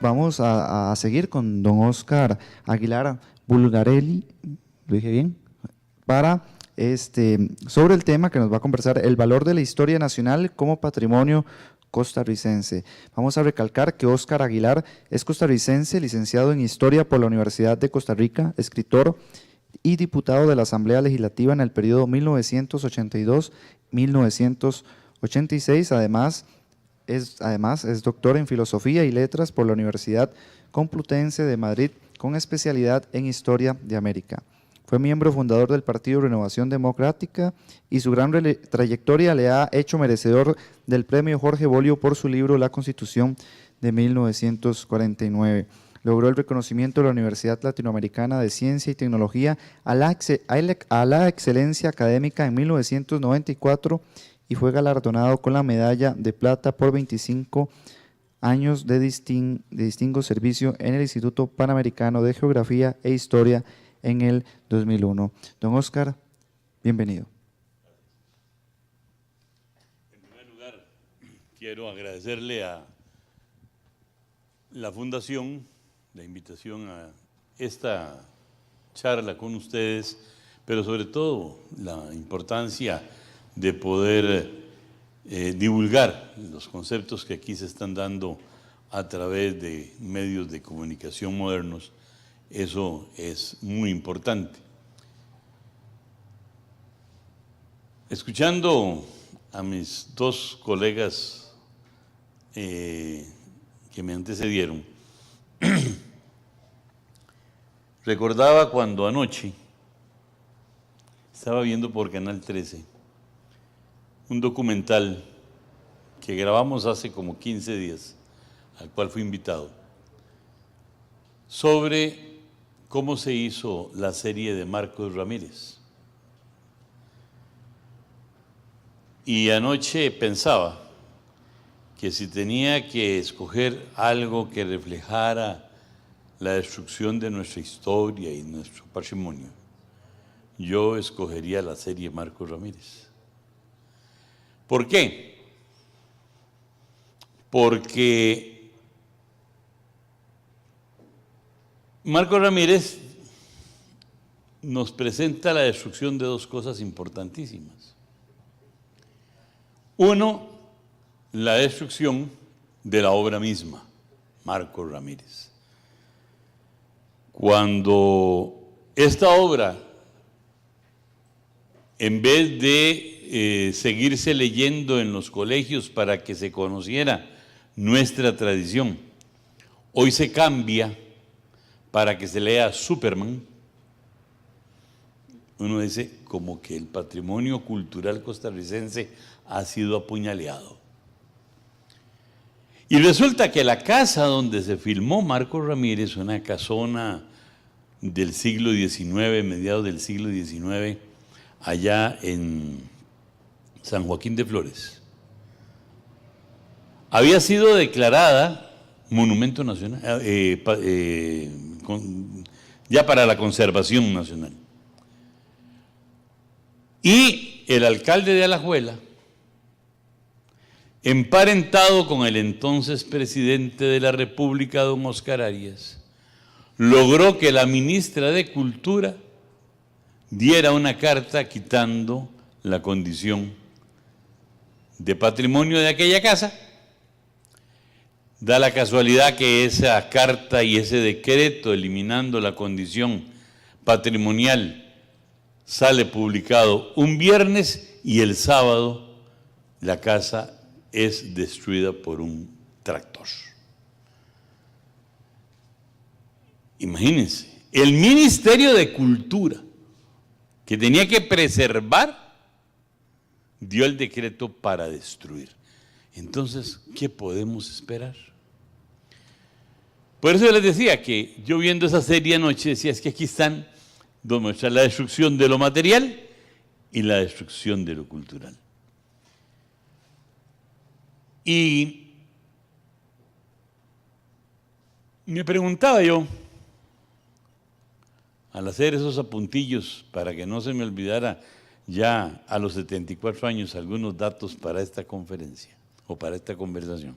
vamos a seguir con don Óscar Aguilar Bulgarelli, ¿lo dije bien? Para sobre el tema que nos va a conversar, el valor de la historia nacional como patrimonio costarricense. Vamos a recalcar que Óscar Aguilar es costarricense, licenciado en Historia por la Universidad de Costa Rica, escritor y diputado de la Asamblea Legislativa en el periodo 1982-1986. Además es doctor en Filosofía y Letras por la Universidad Complutense de Madrid, con especialidad en Historia de América. Fue miembro fundador del Partido Renovación Democrática y su gran trayectoria le ha hecho merecedor del premio Jorge Bolio por su libro La Constitución de 1949. Logró el reconocimiento de la Universidad Latinoamericana de Ciencia y Tecnología a la excelencia académica en 1994 y fue galardonado con la medalla de plata por 25 años de distinguido servicio en el Instituto Panamericano de Geografía e Historia en el 2001. Don Óscar, bienvenido. En primer lugar, quiero agradecerle a la Fundación la invitación a esta charla con ustedes, pero sobre todo la importancia de poder divulgar los conceptos que aquí se están dando a través de medios de comunicación modernos. Eso es muy importante. Escuchando a mis dos colegas que me antecedieron, recordaba cuando anoche estaba viendo por Canal 13 un documental que grabamos hace como 15 días, al cual fui invitado, sobre cómo se hizo la serie de Marcos Ramírez. Y anoche pensaba que si tenía que escoger algo que reflejara la destrucción de nuestra historia y nuestro patrimonio, yo escogería la serie Marcos Ramírez. ¿Por qué? Porque Marcos Ramírez nos presenta la destrucción de dos cosas importantísimas. Uno, la destrucción de la obra misma, Marcos Ramírez. Cuando esta obra, en vez de seguirse leyendo en los colegios para que se conociera nuestra tradición, hoy se cambia para que se lea Superman, uno dice como que el patrimonio cultural costarricense ha sido apuñaleado. Y resulta que la casa donde se filmó Marcos Ramírez, una casona del siglo XIX, mediados del siglo XIX, allá en San Joaquín de Flores, había sido declarada Monumento Nacional, ya para la conservación nacional. Y el alcalde de Alajuela, emparentado con el entonces presidente de la República, don Óscar Arias, logró que la ministra de Cultura diera una carta quitando la condición de patrimonio de aquella casa. Da la casualidad que esa carta y ese decreto eliminando la condición patrimonial sale publicado un viernes y el sábado la casa es destruida por un tractor. Imagínense, el Ministerio de Cultura, que tenía que preservar, dio el decreto para destruir. Entonces, ¿qué podemos esperar? Por eso les decía que yo viendo esa serie anoche decía, es que aquí están donde muestra la destrucción de lo material y la destrucción de lo cultural. Y me preguntaba yo, al hacer esos apuntillos para que no se me olvidara ya a los 74 años algunos datos para esta conferencia o para esta conversación,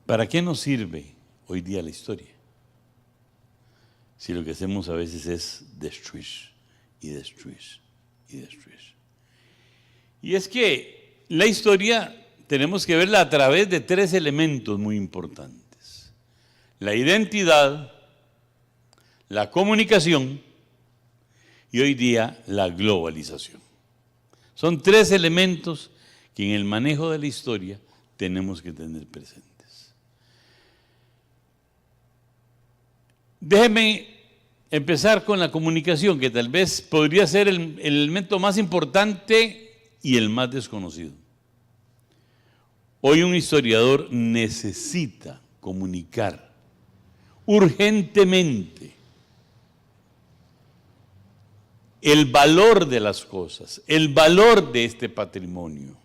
¿Para qué nos sirve hoy día la historia? Si lo que hacemos a veces es destruir y destruir y destruir. Y es que la historia tenemos que verla a través de tres elementos muy importantes: la identidad, la comunicación y hoy día la globalización. Son tres elementos que en el manejo de la historia tenemos que tener presentes. Déjenme empezar con la comunicación, que tal vez podría ser el elemento más importante y el más desconocido. Hoy un historiador necesita comunicar urgentemente el valor de las cosas, el valor de este patrimonio,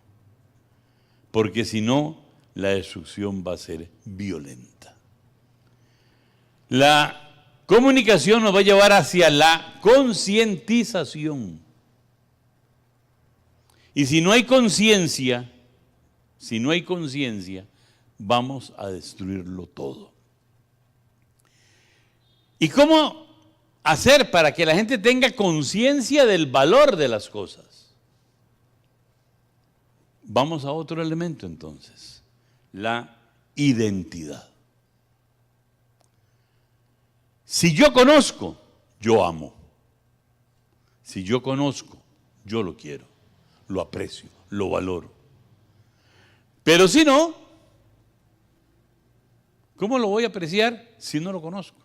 porque si no, la destrucción va a ser violenta. La comunicación nos va a llevar hacia la concientización. Y si no hay conciencia, vamos a destruirlo todo. ¿Y cómo hacer para que la gente tenga conciencia del valor de las cosas? Vamos a otro elemento entonces, la identidad. Si yo conozco, yo amo. Si yo conozco, yo lo quiero, lo aprecio, lo valoro. Pero si no, ¿cómo lo voy a apreciar si no lo conozco?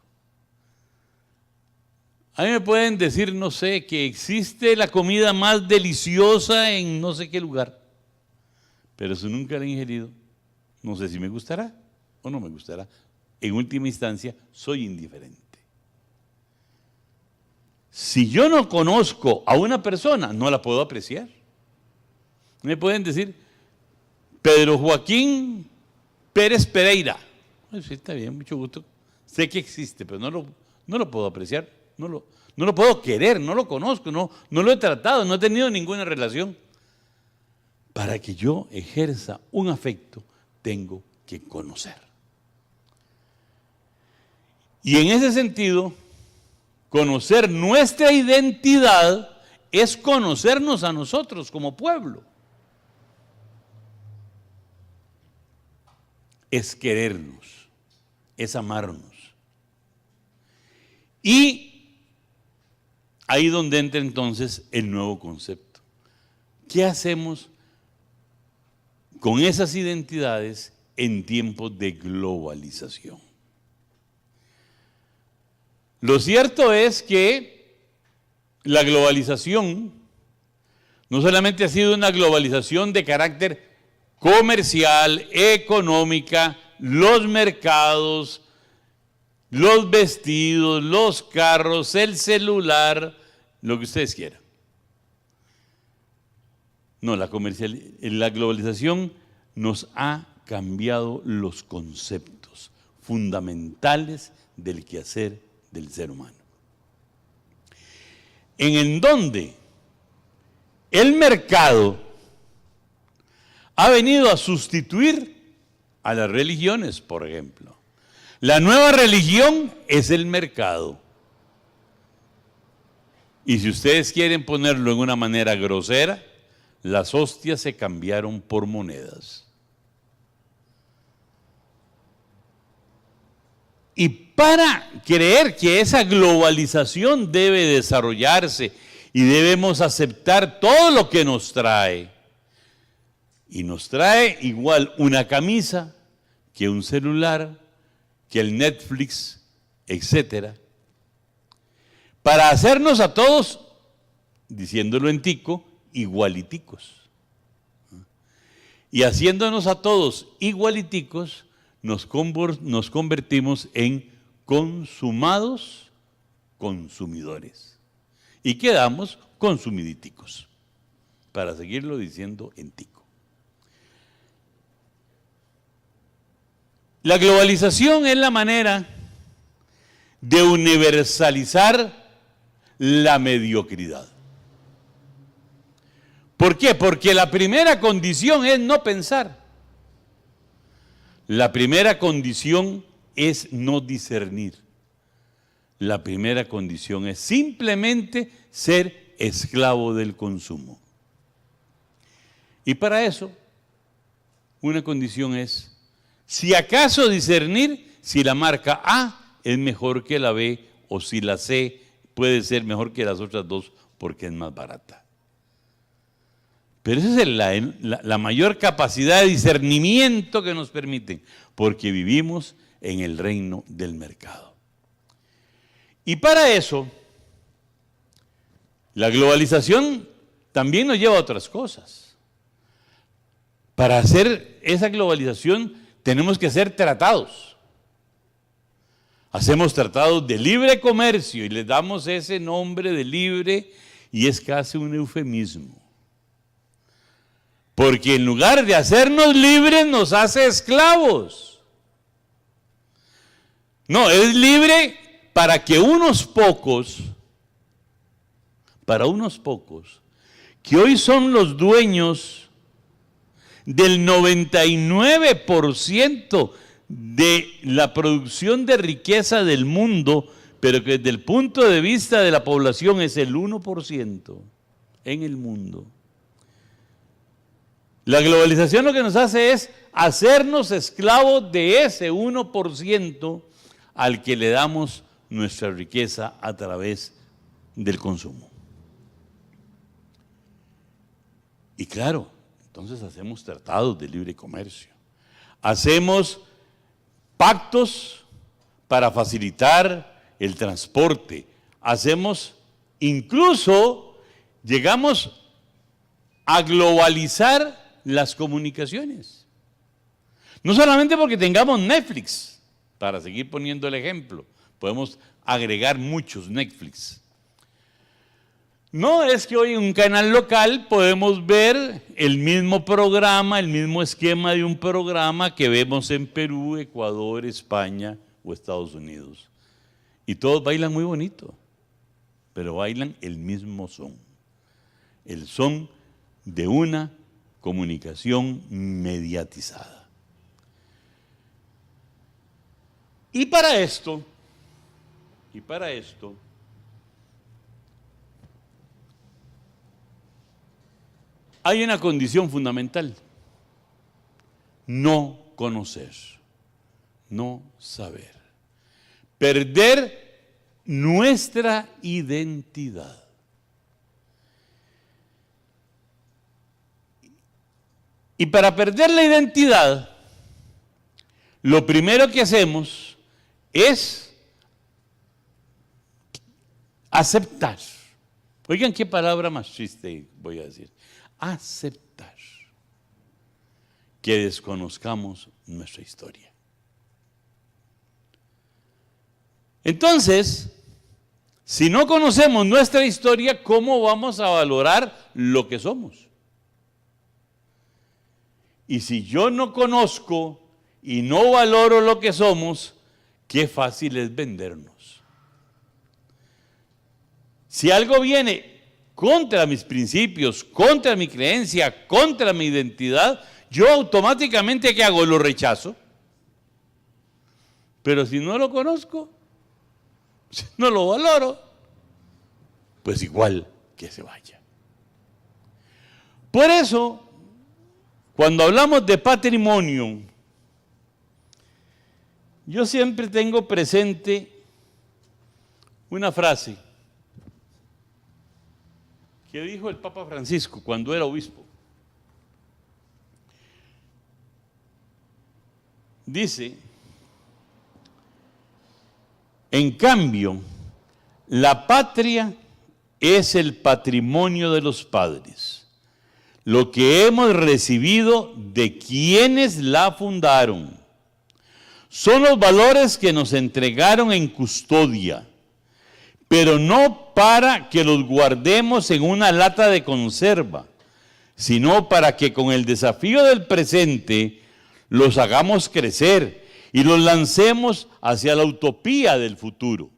A mí me pueden decir, no sé, que existe la comida más deliciosa en no sé qué lugar, pero si nunca la he ingerido, no sé si me gustará o no me gustará. En última instancia, soy indiferente. Si yo no conozco a una persona, no la puedo apreciar. Me pueden decir, Pedro Joaquín Pérez Pereira. Sí, está bien, mucho gusto. Sé que existe, pero no lo puedo apreciar, no lo puedo querer, no lo conozco, no lo he tratado, no he tenido ninguna relación. Para que yo ejerza un afecto, tengo que conocer. Y en ese sentido, conocer nuestra identidad es conocernos a nosotros como pueblo. Es querernos, es amarnos. Y ahí donde entra entonces el nuevo concepto. ¿Qué hacemos con esas identidades en tiempos de globalización? Lo cierto es que la globalización no solamente ha sido una globalización de carácter comercial, económica, los mercados, los vestidos, los carros, el celular, lo que ustedes quieran. No, la globalización nos ha cambiado los conceptos fundamentales del quehacer del ser humano. En donde el mercado ha venido a sustituir a las religiones, por ejemplo. La nueva religión es el mercado. Y si ustedes quieren ponerlo en una manera grosera, las hostias se cambiaron por monedas. Y para creer que esa globalización debe desarrollarse y debemos aceptar todo lo que nos trae, y nos trae igual una camisa que un celular, que el Netflix, etcétera, para hacernos a todos, diciéndolo en tico, igualiticos. Y haciéndonos a todos igualiticos, nos convertimos en consumados consumidores. Y quedamos consumidíticos, para seguirlo diciendo en tico. La globalización es la manera de universalizar la mediocridad. ¿Por qué? Porque la primera condición es no pensar. La primera condición es no discernir. La primera condición es simplemente ser esclavo del consumo. Y para eso, una condición es, si acaso discernir si la marca A es mejor que la B o si la C puede ser mejor que las otras dos porque es más barata. Pero esa es la mayor capacidad de discernimiento que nos permiten, porque vivimos en el reino del mercado. Y para eso, la globalización también nos lleva a otras cosas. Para hacer esa globalización tenemos que hacer tratados. Hacemos tratados de libre comercio y les damos ese nombre de libre y es casi un eufemismo. Porque en lugar de hacernos libres nos hace esclavos. No, es libre para que unos pocos, que hoy son los dueños del 99% de la producción de riqueza del mundo, pero que desde el punto de vista de la población es el 1% en el mundo. La globalización lo que nos hace es hacernos esclavos de ese 1% al que le damos nuestra riqueza a través del consumo. Y claro, entonces hacemos tratados de libre comercio. Hacemos pactos para facilitar el transporte. Llegamos a globalizar las comunicaciones. No solamente porque tengamos Netflix, para seguir poniendo el ejemplo, podemos agregar muchos Netflix. No es que hoy en un canal local podemos ver el mismo programa, el mismo esquema de un programa que vemos en Perú, Ecuador, España o Estados Unidos. Y todos bailan muy bonito, pero bailan el mismo son. El son de una comunicación mediatizada. Y para esto, hay una condición fundamental: no conocer, no saber, perder nuestra identidad. Y para perder la identidad, lo primero que hacemos es aceptar. Oigan qué palabra más triste voy a decir. Aceptar que desconozcamos nuestra historia. Entonces, si no conocemos nuestra historia, ¿cómo vamos a valorar lo que somos? Y si yo no conozco y no valoro lo que somos, qué fácil es vendernos. Si algo viene contra mis principios, contra mi creencia, contra mi identidad, yo automáticamente, ¿qué hago? Lo rechazo. Pero si no lo conozco, si no lo valoro, pues igual que se vaya. Por eso, cuando hablamos de patrimonio, yo siempre tengo presente una frase que dijo el Papa Francisco cuando era obispo. Dice: en cambio, la patria es el patrimonio de los padres, lo que hemos recibido de quienes la fundaron. Son los valores que nos entregaron en custodia, pero no para que los guardemos en una lata de conserva, sino para que con el desafío del presente los hagamos crecer y los lancemos hacia la utopía del futuro.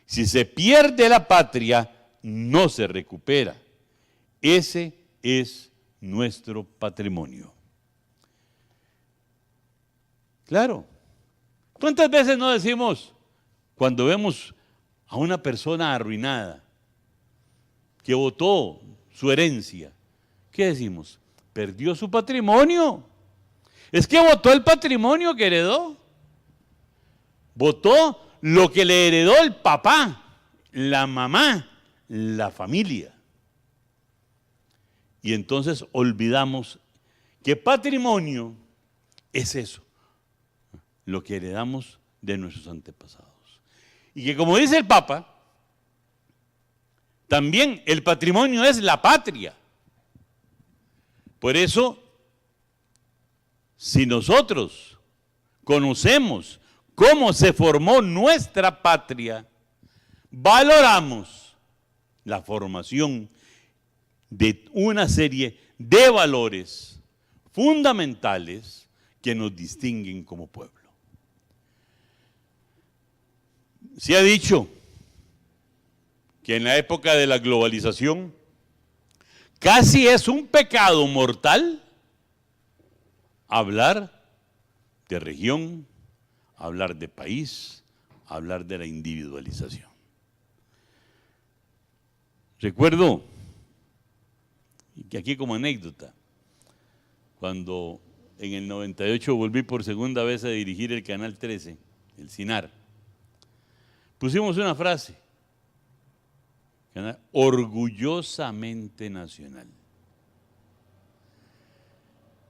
Si se pierde la patria, no se recupera. Ese es nuestro patrimonio. Claro. ¿Cuántas veces no decimos cuando vemos a una persona arruinada que botó su herencia? ¿Qué decimos? Perdió su patrimonio. Es que botó el patrimonio que heredó. Botó lo que le heredó el papá, la mamá, la familia. Y entonces olvidamos que patrimonio es eso, lo que heredamos de nuestros antepasados. Y que como dice el Papa, también el patrimonio es la patria. Por eso, si nosotros conocemos cómo se formó nuestra patria, valoramos la formación de una serie de valores fundamentales que nos distinguen como pueblo. Se ha dicho que en la época de la globalización casi es un pecado mortal hablar de región, hablar de país, hablar de la individualización. Recuerdo que aquí como anécdota, cuando en el 98 volví por segunda vez a dirigir el Canal 13, el CINAR, pusimos una frase, orgullosamente nacional.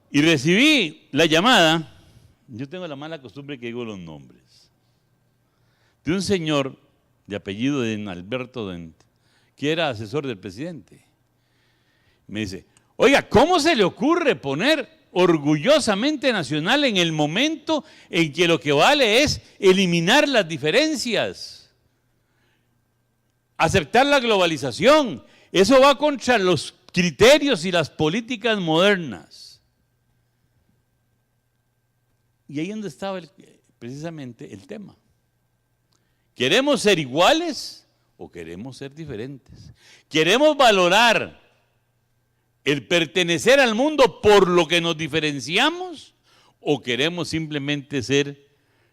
Y recibí la llamada, yo tengo la mala costumbre que digo los nombres, de un señor de apellido de Alberto Dent, que era asesor del presidente. Me dice, oiga, ¿cómo se le ocurre poner orgullosamente nacional en el momento en que lo que vale es eliminar las diferencias? Aceptar la globalización, eso va contra los criterios y las políticas modernas. Y ahí es donde estaba precisamente el tema. ¿Queremos ser iguales o queremos ser diferentes? ¿Queremos valorar el pertenecer al mundo por lo que nos diferenciamos o queremos simplemente ser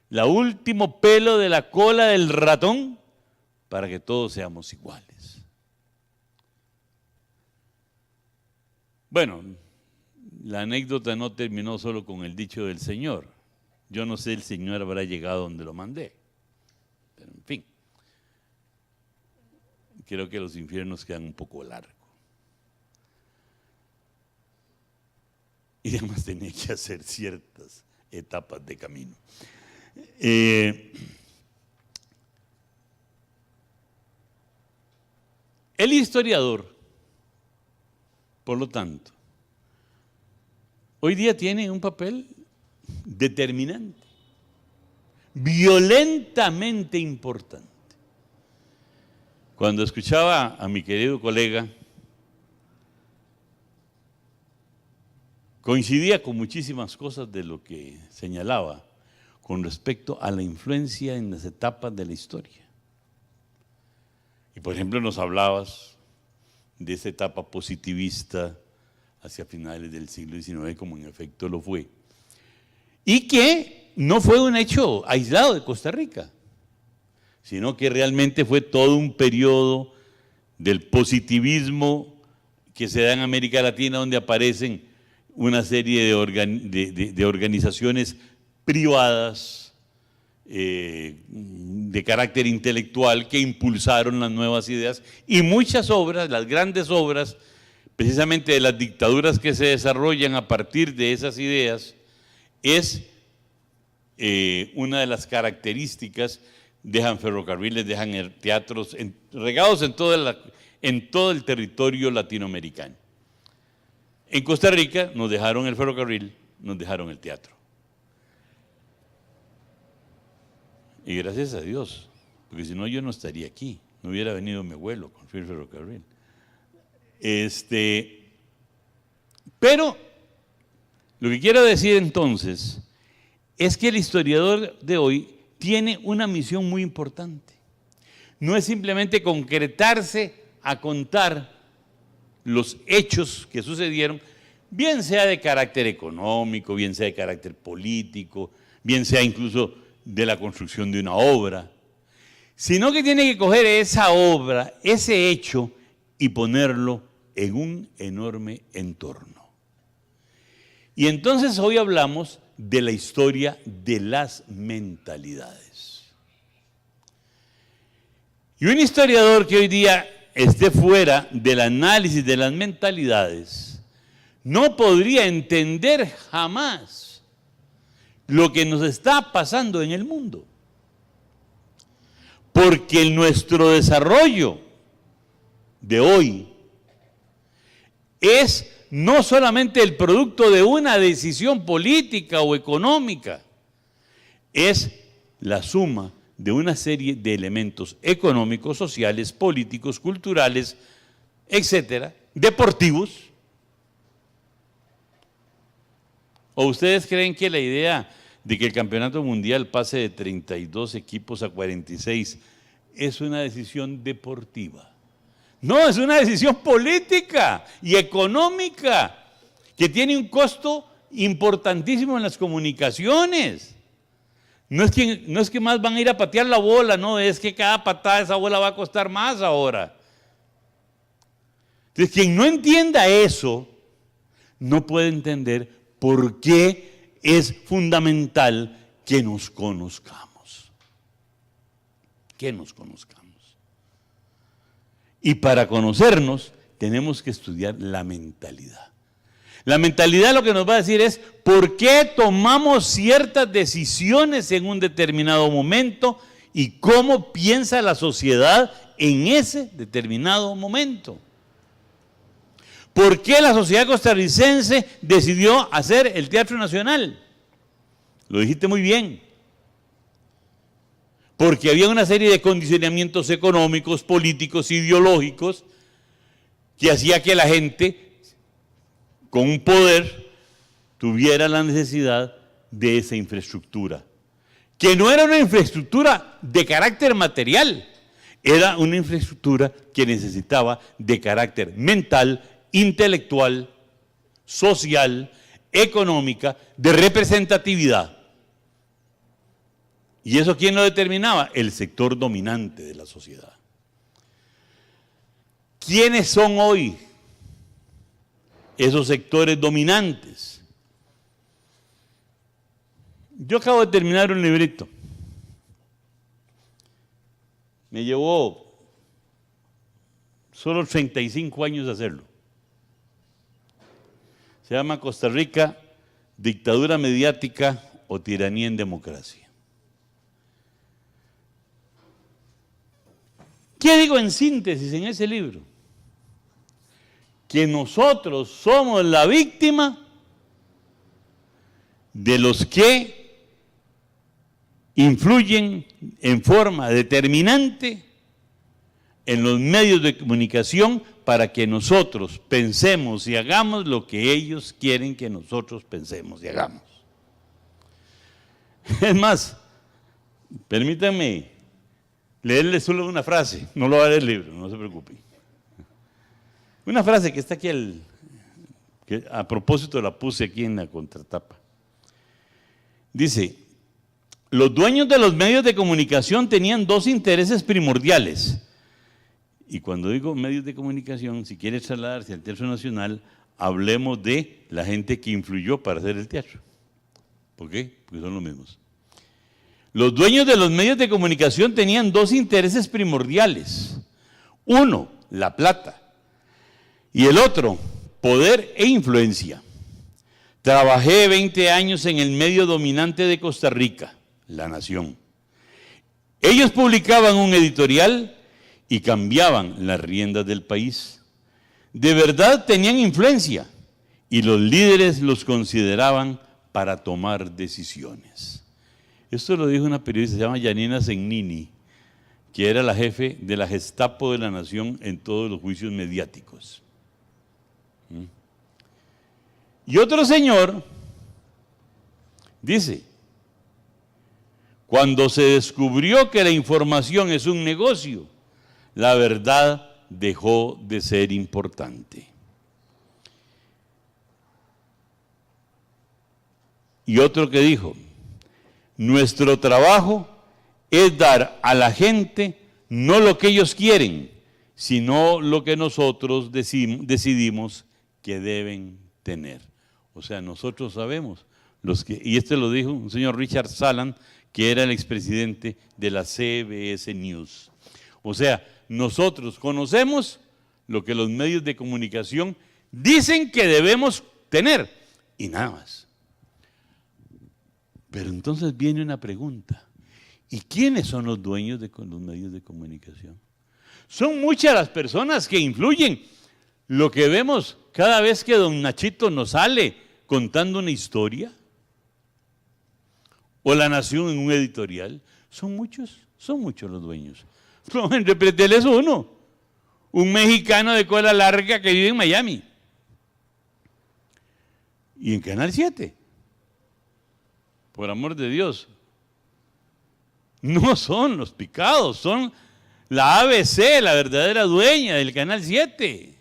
la último pelo de la cola del ratón para que todos seamos iguales? Bueno, la anécdota no terminó solo con el dicho del Señor. Yo no sé, el Señor habrá llegado donde lo mandé. Pero en fin, creo que los infiernos quedan un poco largos. Y además tenía que hacer ciertas etapas de camino. El historiador, por lo tanto, hoy día tiene un papel determinante, violentamente importante. Cuando escuchaba a mi querido colega, coincidía con muchísimas cosas de lo que señalaba con respecto a la influencia en las etapas de la historia. Y por ejemplo nos hablabas de esa etapa positivista hacia finales del siglo XIX, como en efecto lo fue, y que no fue un hecho aislado de Costa Rica, sino que realmente fue todo un periodo del positivismo que se da en América Latina, donde aparecen una serie de organizaciones privadas de carácter intelectual que impulsaron las nuevas ideas, y muchas obras, las grandes obras, precisamente de las dictaduras que se desarrollan a partir de esas ideas, es una de las características. Dejan ferrocarriles, dejan teatros regados en todo el territorio latinoamericano. En Costa Rica nos dejaron el ferrocarril, nos dejaron el teatro. Y gracias a Dios, porque si no yo no estaría aquí, no hubiera venido mi abuelo con el ferrocarril. Pero lo que quiero decir entonces es que el historiador de hoy tiene una misión muy importante. No es simplemente concretarse a contar los hechos que sucedieron, bien sea de carácter económico, bien sea de carácter político, bien sea incluso de la construcción de una obra, sino que tiene que coger esa obra, ese hecho, y ponerlo en un enorme entorno. Y entonces hoy hablamos de la historia de las mentalidades. Y un historiador que hoy día esté fuera del análisis de las mentalidades no podría entender jamás lo que nos está pasando en el mundo. Porque nuestro desarrollo de hoy es no solamente el producto de una decisión política o económica, es la suma de una serie de elementos económicos, sociales, políticos, culturales, etcétera, deportivos. ¿O ustedes creen que la idea de que el campeonato mundial pase de 32 equipos a 46 es una decisión deportiva? No, es una decisión política y económica que tiene un costo importantísimo en las comunicaciones. No es que más van a ir a patear la bola, no, es que cada patada de esa bola va a costar más ahora. Entonces, quien no entienda eso, no puede entender por qué es fundamental que nos conozcamos. Que nos conozcamos. Y para conocernos, tenemos que estudiar la mentalidad. La mentalidad lo que nos va a decir es por qué tomamos ciertas decisiones en un determinado momento y cómo piensa la sociedad en ese determinado momento. ¿Por qué la sociedad costarricense decidió hacer el Teatro Nacional? Lo dijiste muy bien. Porque había una serie de condicionamientos económicos, políticos, ideológicos, que hacía que la gente con un poder tuviera la necesidad de esa infraestructura, que no era una infraestructura de carácter material, era una infraestructura que necesitaba de carácter mental, intelectual, social, económica, de representatividad. ¿Y eso quién lo determinaba? El sector dominante de la sociedad. ¿Quiénes son hoy esos sectores dominantes? Yo acabo de terminar un librito. Me llevó solo 35 años hacerlo. Se llama Costa Rica, dictadura mediática o tiranía en democracia. ¿Qué digo en síntesis en ese libro? Que nosotros somos la víctima de los que influyen en forma determinante en los medios de comunicación para que nosotros pensemos y hagamos lo que ellos quieren que nosotros pensemos y hagamos. Es más, permítanme leerle solo una frase, no lo va a leer el libro, no se preocupen. Una frase que está aquí, que a propósito la puse aquí en la contratapa. Dice, los dueños de los medios de comunicación tenían dos intereses primordiales. Y cuando digo medios de comunicación, si quiere trasladarse al Teatro Nacional, hablemos de la gente que influyó para hacer el teatro. ¿Por qué? Porque son los mismos. Los dueños de los medios de comunicación tenían dos intereses primordiales. Uno, la plata. Y el otro, poder e influencia. Trabajé 20 años en el medio dominante de Costa Rica, La Nación. Ellos publicaban un editorial y cambiaban las riendas del país. De verdad tenían influencia y los líderes los consideraban para tomar decisiones. Esto lo dijo una periodista, se llama Janina Segnini, que era la jefe de la Gestapo de la Nación en todos los juicios mediáticos. Y otro señor dice, cuando se descubrió que la información es un negocio, la verdad dejó de ser importante. Y otro que dijo, Nuestro trabajo es dar a la gente no lo que ellos quieren, sino lo que nosotros decidimos que deben tener. O sea, nosotros sabemos, y esto lo dijo un señor Richard Salan, que era el expresidente de la CBS News. O sea, nosotros conocemos lo que los medios de comunicación dicen que debemos tener, y nada más. Pero entonces viene una pregunta, ¿y quiénes son los dueños de los medios de comunicación? Son muchas las personas que influyen. Lo que vemos cada vez que don Nachito nos sale contando una historia, o La Nación en un editorial, son muchos los dueños. No, Henry Pretel es uno, un mexicano de cola larga que vive en Miami. Y en Canal 7, por amor de Dios, no son los picados, son la ABC, la verdadera dueña del Canal 7.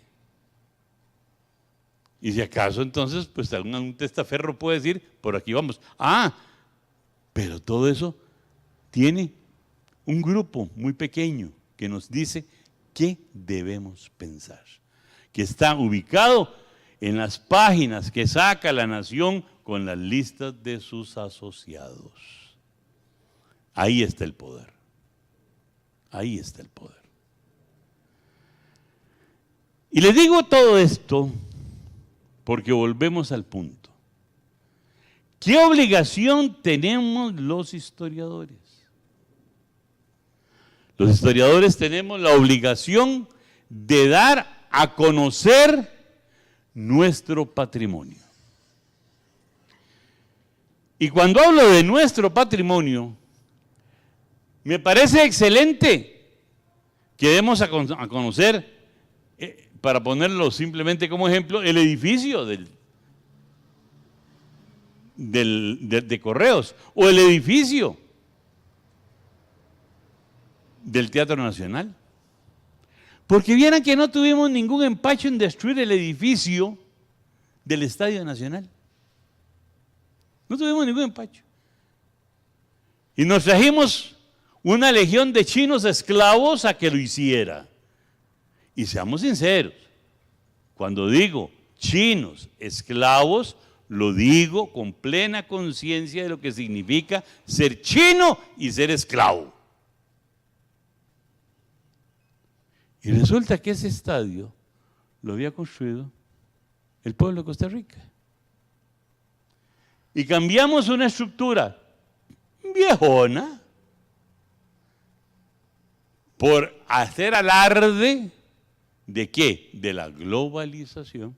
Y si acaso entonces, pues algún testaferro puede decir, por aquí vamos. Pero todo eso tiene un grupo muy pequeño que nos dice qué debemos pensar, que está ubicado en las páginas que saca La Nación con las listas de sus asociados. Ahí está el poder. Ahí está el poder. Y les digo todo esto porque volvemos al punto. ¿Qué obligación tenemos los historiadores? Los historiadores tenemos la obligación de dar a conocer nuestro patrimonio. Y cuando hablo de nuestro patrimonio, me parece excelente que demos a conocer, para ponerlo simplemente como ejemplo, el edificio de Correos, o el edificio del Teatro Nacional. Porque vieran que no tuvimos ningún empacho en destruir el edificio del Estadio Nacional. No tuvimos ningún empacho. Y nos trajimos una legión de chinos esclavos a que lo hiciera. Y seamos sinceros, cuando digo chinos esclavos, lo digo con plena conciencia de lo que significa ser chino y ser esclavo. Y resulta que ese estadio lo había construido el pueblo de Costa Rica. Y cambiamos una estructura viejona por hacer alarde ¿de qué? De la globalización,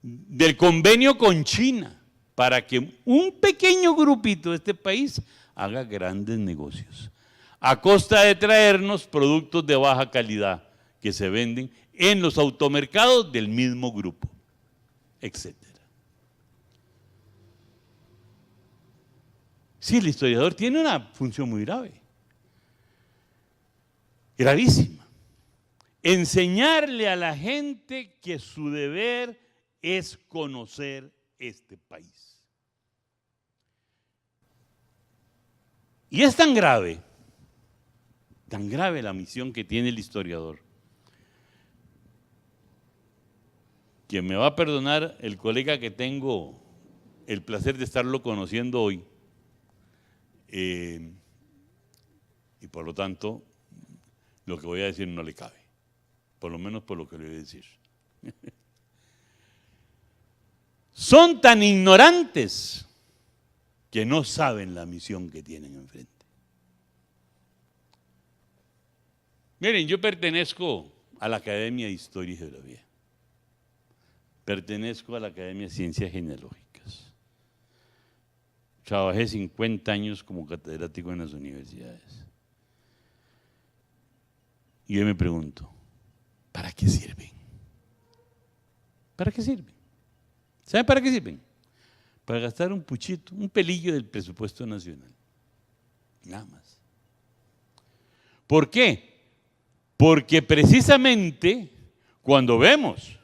del convenio con China, para que un pequeño grupito de este país haga grandes negocios, a costa de traernos productos de baja calidad que se venden en los automercados del mismo grupo, etc. Sí, el historiador tiene una función muy grave, gravísima. Enseñarle a la gente que su deber es conocer este país. Y es tan grave la misión que tiene el historiador, que me va a perdonar el colega que tengo el placer de estarlo conociendo hoy, y por lo tanto, lo que voy a decir no le cabe, por lo menos por lo que le voy a decir. Son tan ignorantes que no saben la misión que tienen enfrente. Miren, yo pertenezco a la Academia de Historia y Geografía. Pertenezco a la Academia de Ciencias Genealógicas. Trabajé 50 años como catedrático en las universidades. Y yo me pregunto, ¿para qué sirven? ¿Para qué sirven? ¿Saben para qué sirven? Para gastar un puchito, un pelillo del presupuesto nacional. Nada más. ¿Por qué? Porque precisamente cuando vemos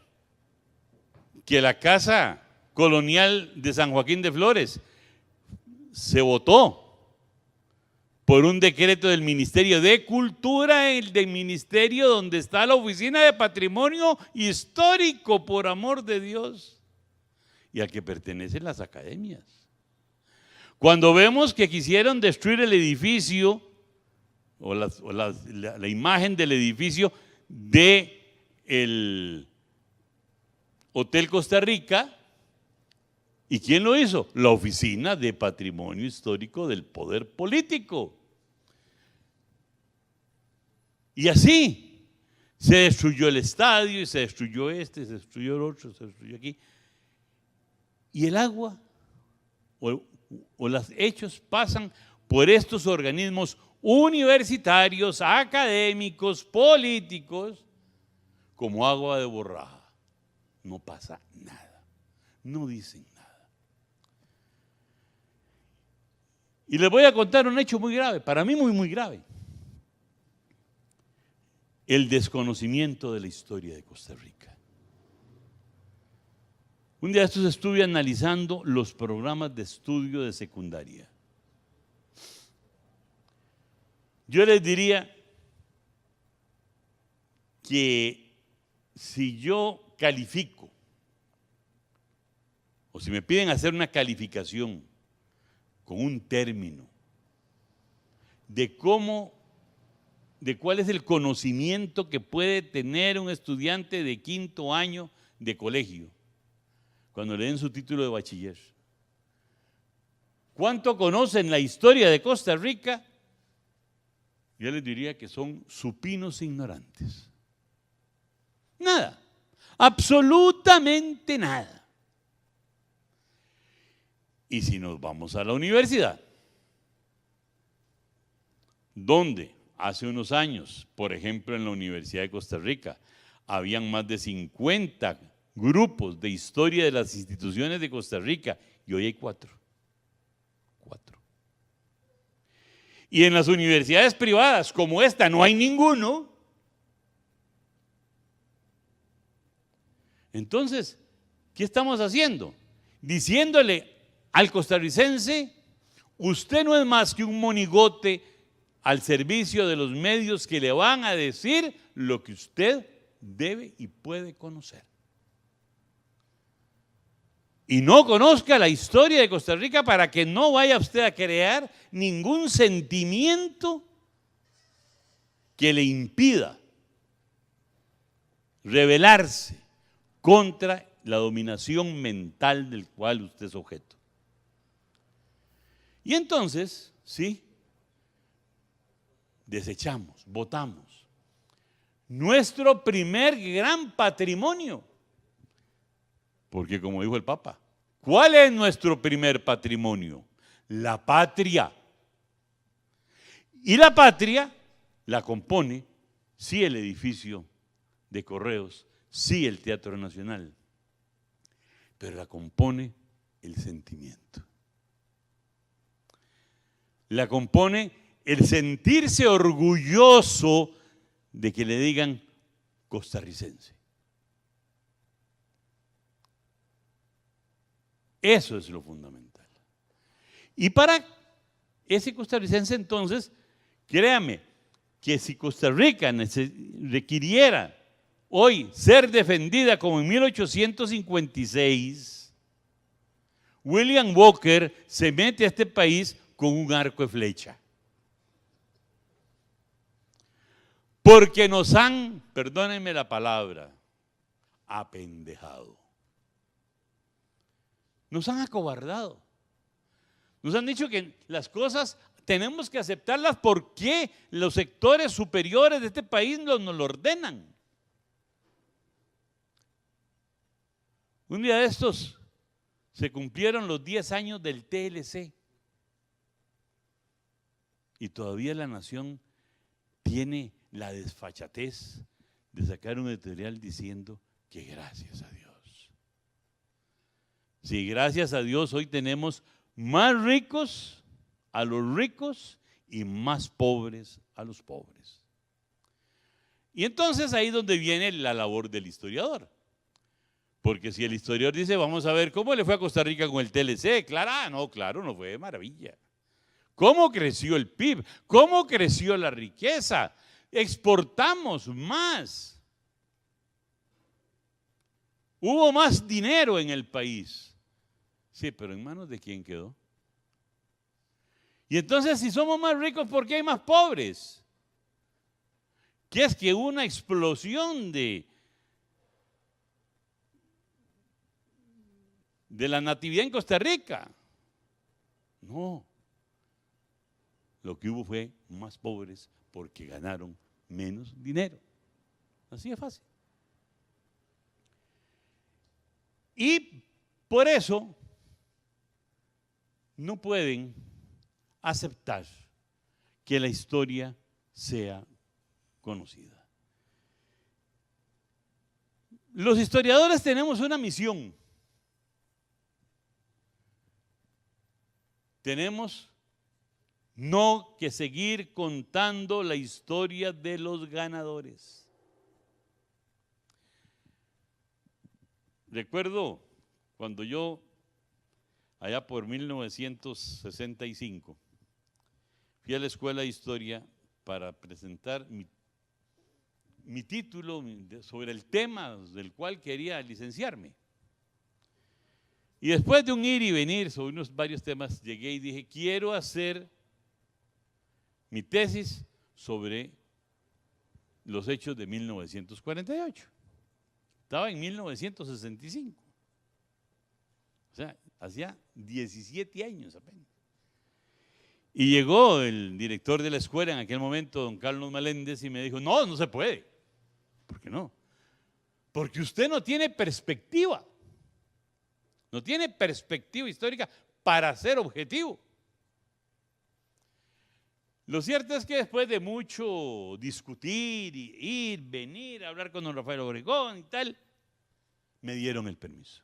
que la Casa Colonial de San Joaquín de Flores se votó por un decreto del Ministerio de Cultura, el del ministerio donde está la Oficina de Patrimonio Histórico, por amor de Dios, y al que pertenecen las academias. Cuando vemos que quisieron destruir el edificio o la imagen del edificio del Hotel Costa Rica, ¿y quién lo hizo? La Oficina de Patrimonio Histórico del Poder Político. Y así se destruyó el estadio, y se destruyó se destruyó el otro, se destruyó aquí. Y el agua o los hechos pasan por estos organismos universitarios, académicos, políticos, como agua de borraja. No pasa nada, no dicen nada. Y les voy a contar un hecho muy grave, para mí muy, muy grave. El desconocimiento de la historia de Costa Rica. Un día de estos estuve analizando los programas de estudio de secundaria. Yo les diría que si yo califico, o si me piden hacer una calificación con un término de cuál es el conocimiento que puede tener un estudiante de 5º año de colegio cuando le den su título de bachiller. ¿Cuánto conocen la historia de Costa Rica? Yo les diría que son supinos ignorantes. Nada, absolutamente nada. Y si nos vamos a la universidad, donde hace unos años, por ejemplo en la Universidad de Costa Rica, habían más de 50 grupos de historia de las instituciones de Costa Rica, y hoy hay 4. Y en las universidades privadas, como esta, no hay ninguno. Entonces, ¿qué estamos haciendo? Diciéndole al costarricense, usted no es más que un monigote al servicio de los medios que le van a decir lo que usted debe y puede conocer. Y no conozca la historia de Costa Rica para que no vaya usted a crear ningún sentimiento que le impida rebelarse contra la dominación mental del cual usted es objeto. Y entonces, sí, desechamos, votamos nuestro primer gran patrimonio. Porque como dijo el Papa, ¿cuál es nuestro primer patrimonio? La patria. Y la patria la compone, sí, el edificio de Correos, sí, el Teatro Nacional, pero la compone el sentimiento. La compone el sentirse orgulloso de que le digan costarricense. Eso es lo fundamental. Y para ese costarricense, entonces, créame que si Costa Rica requiriera hoy ser defendida como en 1856, William Walker se mete a este país con un arco de flecha. Porque nos han, perdónenme la palabra, apendejado. Nos han acobardado. Nos han dicho que las cosas tenemos que aceptarlas porque los sectores superiores de este país nos lo ordenan. Un día de estos se cumplieron los 10 años del TLC y todavía la nación tiene la desfachatez de sacar un editorial diciendo que gracias a Dios. Sí, gracias a Dios hoy tenemos más ricos a los ricos y más pobres a los pobres. Y entonces ahí es donde viene la labor del historiador. Porque si el historiador dice, vamos a ver cómo le fue a Costa Rica con el TLC, claro, no fue de maravilla. ¿Cómo creció el PIB? ¿Cómo creció la riqueza? Exportamos más. Hubo más dinero en el país. Sí, pero ¿en manos de quién quedó? Y entonces, si somos más ricos, ¿por qué hay más pobres? ¿Qué es que una explosión de la natividad en Costa Rica? No. Lo que hubo fue más pobres porque ganaron menos dinero. Así de fácil. Y por eso no pueden aceptar que la historia sea conocida. Los historiadores tenemos una misión. Tenemos no que seguir contando la historia de los ganadores. Recuerdo cuando yo, allá por 1965, fui a la Escuela de Historia para presentar mi título sobre el tema del cual quería licenciarme. Y después de un ir y venir sobre varios temas, llegué y dije, quiero hacer mi tesis sobre los hechos de 1948. Estaba en 1965. O sea, hacía 17 años apenas. Y llegó el director de la escuela en aquel momento, don Carlos Meléndez, y me dijo, no, no se puede. ¿Por qué no? Porque usted no tiene perspectiva. No tiene perspectiva histórica para ser objetivo. Lo cierto es que después de mucho discutir, ir, venir, hablar con don Rafael Obregón y tal, me dieron el permiso.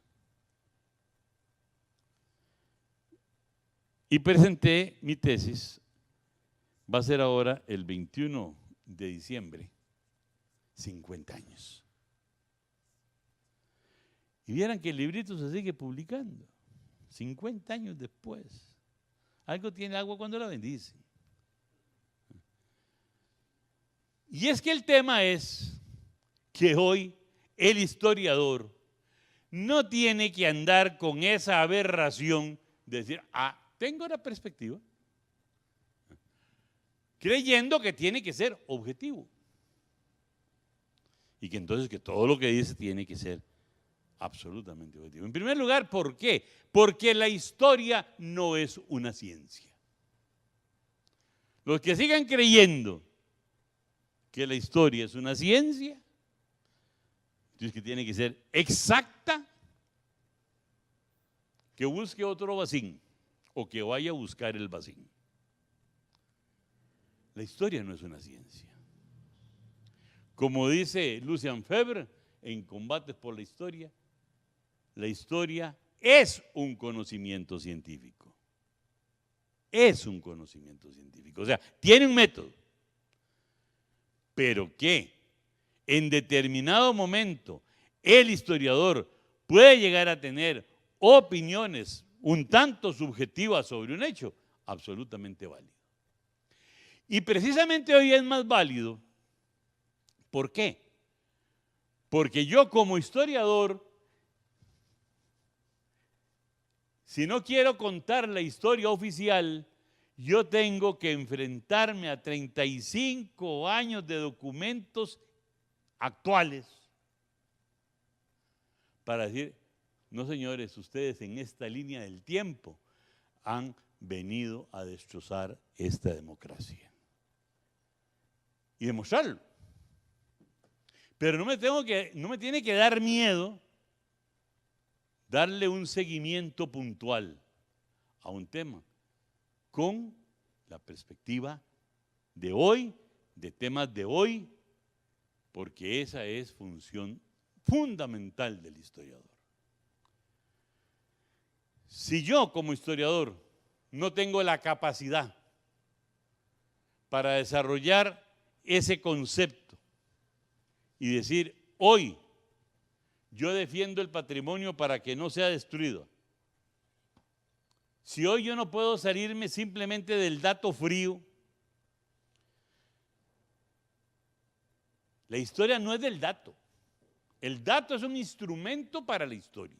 Y presenté mi tesis, va a ser ahora el 21 de diciembre, 50 años. Y vieran que el librito se sigue publicando, 50 años después. Algo tiene agua cuando la bendice. Y es que el tema es que hoy el historiador no tiene que andar con esa aberración de decir, tengo la perspectiva, creyendo que tiene que ser objetivo. Y que entonces que todo lo que dice tiene que ser absolutamente objetivo. En primer lugar, ¿por qué? Porque la historia no es una ciencia. Los que sigan creyendo que la historia es una ciencia, entonces que tiene que ser exacta, que busque otro Bazin o que vaya a buscar el Bazin. La historia no es una ciencia. Como dice Lucian Febvre en Combates por la Historia es un conocimiento científico. Es un conocimiento científico. O sea, tiene un método. Pero que en determinado momento el historiador puede llegar a tener opiniones un tanto subjetivas sobre un hecho, absolutamente válido. Y precisamente hoy es más válido. ¿Por qué? Porque yo como historiador, si no quiero contar la historia oficial, yo tengo que enfrentarme a 35 años de documentos actuales para decir, no señores, ustedes en esta línea del tiempo han venido a destrozar esta democracia. Y demostrarlo. Pero no me tiene que dar miedo darle un seguimiento puntual a un tema con la perspectiva de hoy, de temas de hoy, porque esa es función fundamental del historiador. Si yo como historiador no tengo la capacidad para desarrollar ese concepto y decir, hoy yo defiendo el patrimonio para que no sea destruido. Si hoy yo no puedo salirme simplemente del dato frío, la historia no es del dato. El dato es un instrumento para la historia.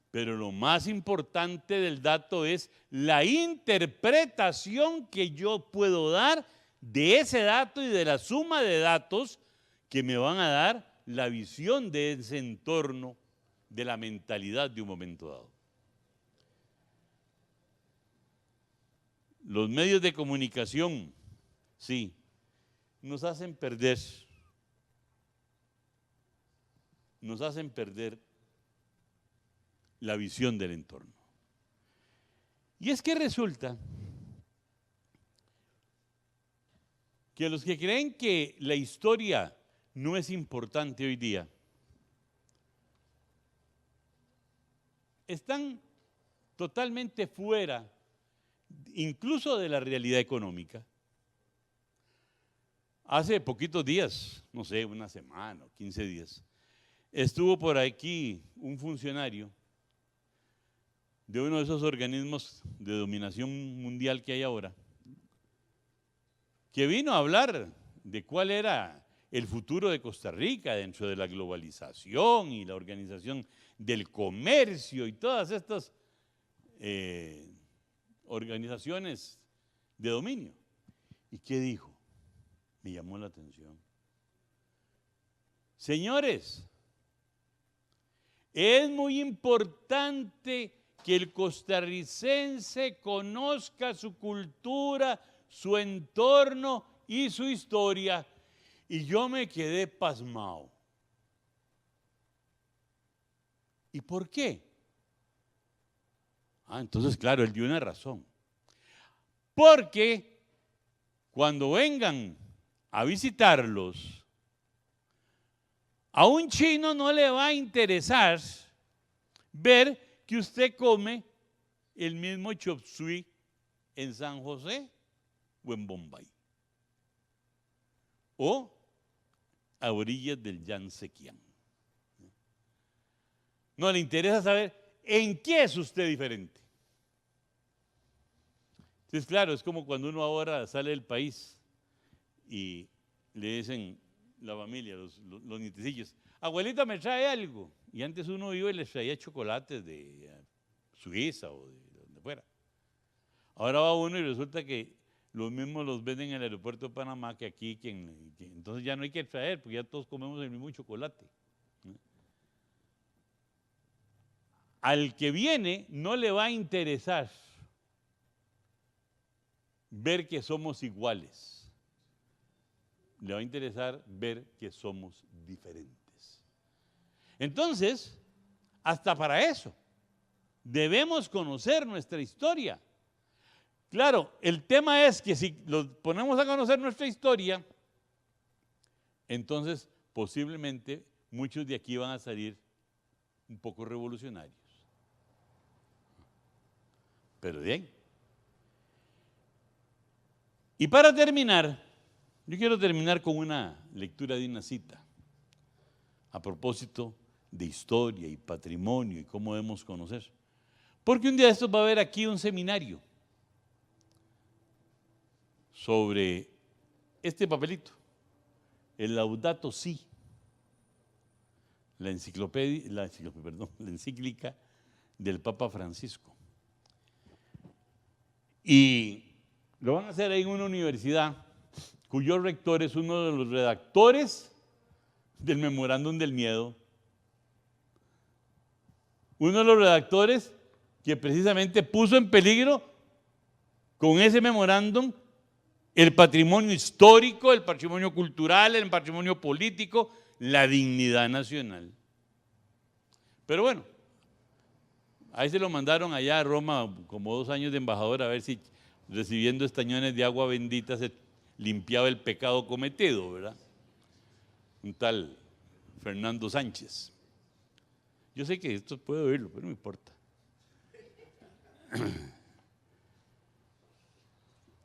Pero lo más importante del dato es la interpretación que yo puedo dar de ese dato y de la suma de datos que me van a dar la visión de ese entorno, de la mentalidad de un momento dado. Los medios de comunicación, sí, nos hacen perder la visión del entorno. Y es que resulta que los que creen que la historia no es importante hoy día, están totalmente fuera, incluso de la realidad económica. Hace poquitos días, no sé, una semana o 15 días, estuvo por aquí un funcionario de uno de esos organismos de dominación mundial que hay ahora, que vino a hablar de cuál era el futuro de Costa Rica dentro de la globalización y la organización del comercio y todas estas organizaciones de dominio. ¿Y qué dijo? Me llamó la atención. Señores, es muy importante que el costarricense conozca su cultura, su entorno y su historia. Y yo me quedé pasmado. ¿Y por qué? Entonces, claro, él dio una razón. Porque cuando vengan a visitarlos, a un chino no le va a interesar ver que usted come el mismo chop suey en San José o en Bombay, o a orillas del Yangtze-Kiang. No le interesa saber en qué es usted diferente. Entonces, claro, es como cuando uno ahora sale del país y le dicen la familia, los nietecillos, abuelita, me trae algo. Y antes uno iba y les traía chocolates de Suiza o de donde fuera. Ahora va uno y resulta que los mismos los venden en el aeropuerto de Panamá que aquí, entonces ya no hay que traer, porque ya todos comemos el mismo chocolate. Al que viene no le va a interesar ver que somos iguales. Le va a interesar ver que somos diferentes. Entonces, hasta para eso, debemos conocer nuestra historia. Claro, el tema es que si los ponemos a conocer nuestra historia, entonces posiblemente muchos de aquí van a salir un poco revolucionarios. Pero bien. Y para terminar, yo quiero terminar con una lectura de una cita a propósito de historia y patrimonio y cómo debemos conocer. Porque un día de estos va a haber aquí un seminario sobre este papelito, el Laudato Si, la encíclica del Papa Francisco. Y lo van a hacer ahí en una universidad cuyo rector es uno de los redactores del Memorándum del Miedo. Uno de los redactores que precisamente puso en peligro con ese memorándum el patrimonio histórico, el patrimonio cultural, el patrimonio político, la dignidad nacional. Pero bueno, ahí se lo mandaron allá a Roma como 2 años de embajador a ver si recibiendo estañones de agua bendita se limpiaba el pecado cometido, ¿verdad? Un tal Fernando Sánchez. Yo sé que esto puede oírlo, pero no me importa.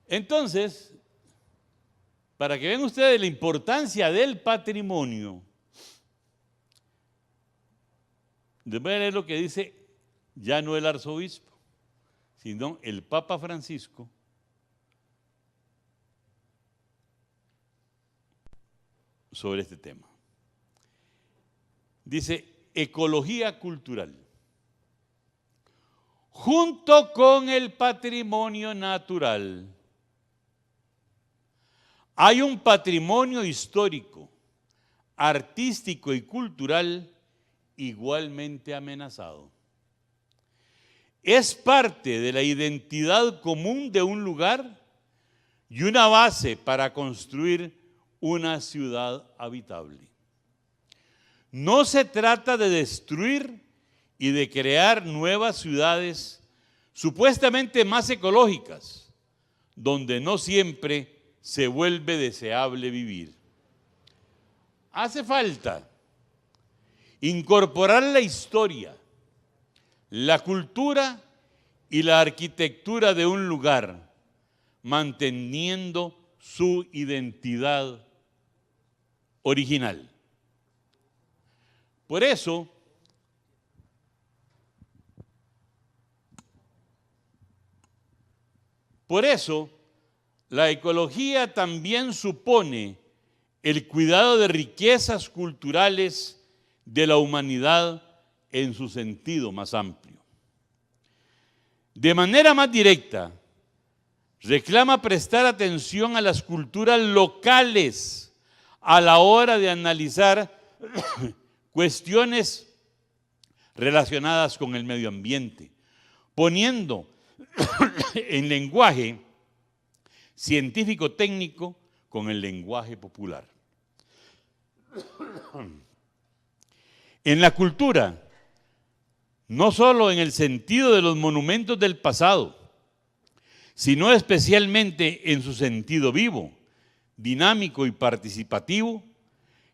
Entonces, para que vean ustedes la importancia del patrimonio, Les voy a leer lo que dice ya no el arzobispo, sino el Papa Francisco sobre este tema. Dice, ecología cultural. Junto con el patrimonio natural, hay un patrimonio histórico, artístico y cultural igualmente amenazado. Es parte de la identidad común de un lugar y una base para construir una ciudad habitable. No se trata de destruir y de crear nuevas ciudades supuestamente más ecológicas, donde no siempre se vuelve deseable vivir. Hace falta incorporar la historia, la cultura y la arquitectura de un lugar, manteniendo su identidad original. Por eso, la ecología también supone el cuidado de riquezas culturales de la humanidad en su sentido más amplio. De manera más directa, reclama prestar atención a las culturas locales a la hora de analizar cuestiones relacionadas con el medio ambiente, poniendo en lenguaje científico-técnico con el lenguaje popular. En la cultura, no solo en el sentido de los monumentos del pasado, sino especialmente en su sentido vivo, dinámico y participativo,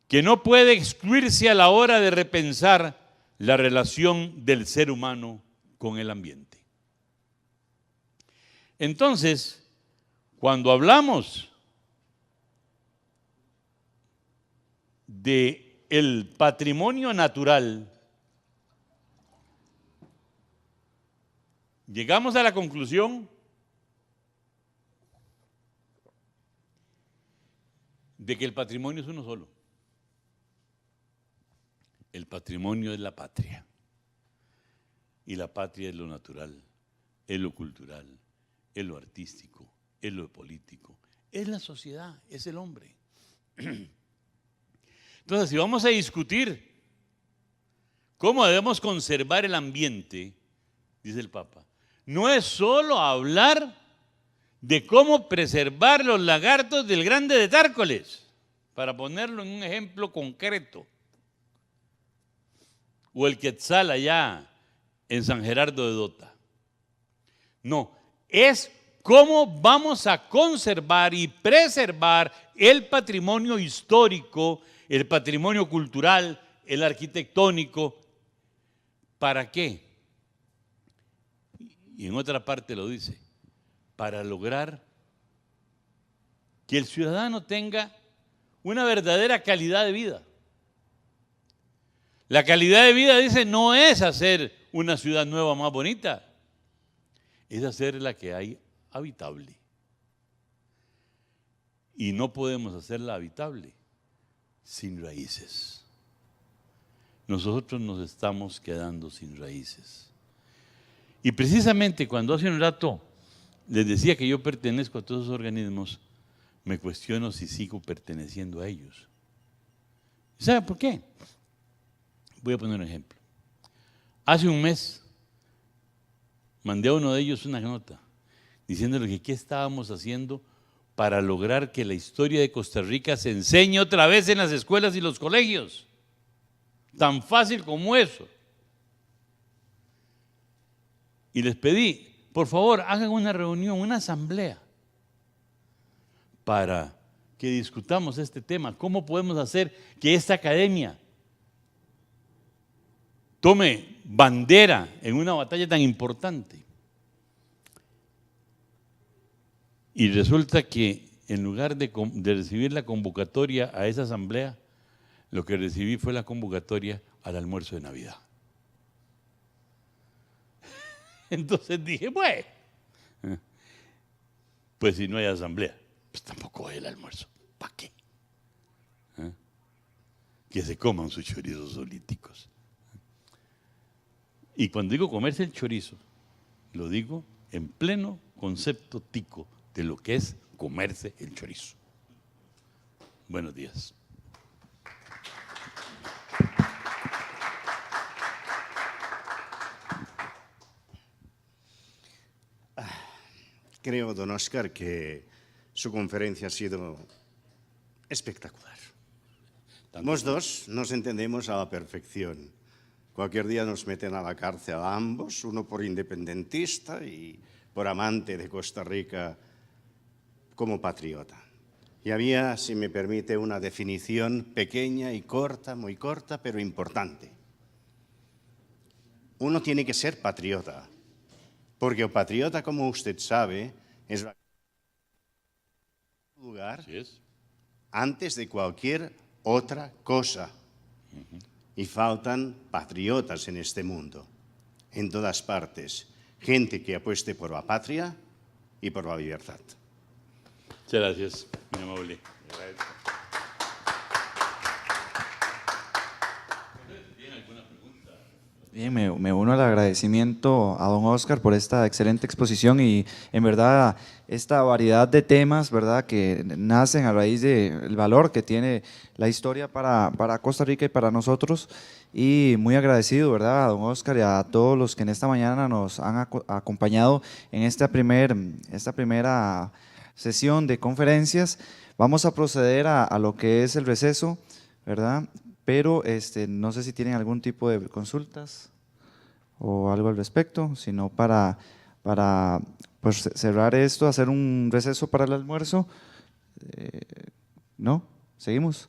que no puede excluirse a la hora de repensar la relación del ser humano con el ambiente. Entonces, cuando hablamos del patrimonio natural, llegamos a la conclusión de que el patrimonio es uno solo. El patrimonio es la patria. Y la patria es lo natural, es lo cultural, es lo artístico, es lo político, es la sociedad, es el hombre. Entonces, si vamos a discutir cómo debemos conservar el ambiente, dice el Papa, no es solo hablar de cómo preservar los lagartos del Grande de Tárcoles, para ponerlo en un ejemplo concreto, o el quetzal allá en San Gerardo de Dota. No, es cómo vamos a conservar y preservar el patrimonio histórico, el patrimonio cultural, el arquitectónico. ¿Para qué? Y en otra parte lo dice, para lograr que el ciudadano tenga una verdadera calidad de vida. La calidad de vida, dice, no es hacer una ciudad nueva más bonita, es hacer la que hay habitable. Y no podemos hacerla habitable sin raíces. Nosotros nos estamos quedando sin raíces. Y precisamente cuando hace un rato les decía que yo pertenezco a todos esos organismos, me cuestiono si sigo perteneciendo a ellos. ¿Sabe por qué? Voy a poner un ejemplo. Hace un mes mandé a uno de ellos una nota diciéndole que qué estábamos haciendo para lograr que la historia de Costa Rica se enseñe otra vez en las escuelas y los colegios. Tan fácil como eso. Y les pedí, por favor, hagan una reunión, una asamblea, para que discutamos este tema. ¿Cómo podemos hacer que esta academia tome bandera en una batalla tan importante? Y resulta que en lugar de recibir la convocatoria a esa asamblea, lo que recibí fue la convocatoria al almuerzo de Navidad. Entonces dije, bueno, pues si no hay asamblea, pues tampoco hay el almuerzo. ¿Para qué? Que se coman sus chorizos solíticos. Y cuando digo comerse el chorizo, lo digo en pleno concepto tico de lo que es comerse el chorizo. Buenos días. Creo, don Óscar, que su conferencia ha sido espectacular. Los dos nos entendemos a la perfección. Cualquier día nos meten a la cárcel a ambos, uno por independentista y por amante de Costa Rica como patriota. Y había, si me permite, una definición pequeña y corta, muy corta, pero importante. Uno tiene que ser patriota, porque el patriota, como usted sabe, es lugar antes de cualquier otra cosa. Y faltan patriotas en este mundo, en todas partes. Gente que apueste por la patria y por la libertad. Muchas gracias, muy amable. Bien, me uno al agradecimiento a don Óscar por esta excelente exposición y en verdad esta variedad de temas, ¿verdad?, que nacen a raíz del valor que tiene la historia para Costa Rica y para nosotros, y muy agradecido, ¿verdad?, a don Óscar y a todos los que en esta mañana nos han acompañado en esta primera sesión de conferencias. Vamos a proceder a lo que es el receso, ¿verdad?, pero no sé si tienen algún tipo de consultas o algo al respecto, sino para pues, cerrar esto, hacer un receso para el almuerzo. ¿No? ¿Seguimos?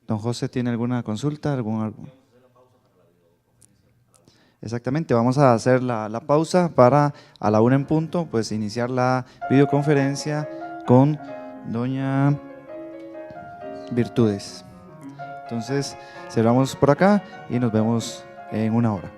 ¿Don José tiene alguna consulta? Exactamente, vamos a hacer la pausa para a la 1 en punto, pues iniciar la videoconferencia con doña Virtudes. Entonces, cerramos por acá y nos vemos en 1 hora.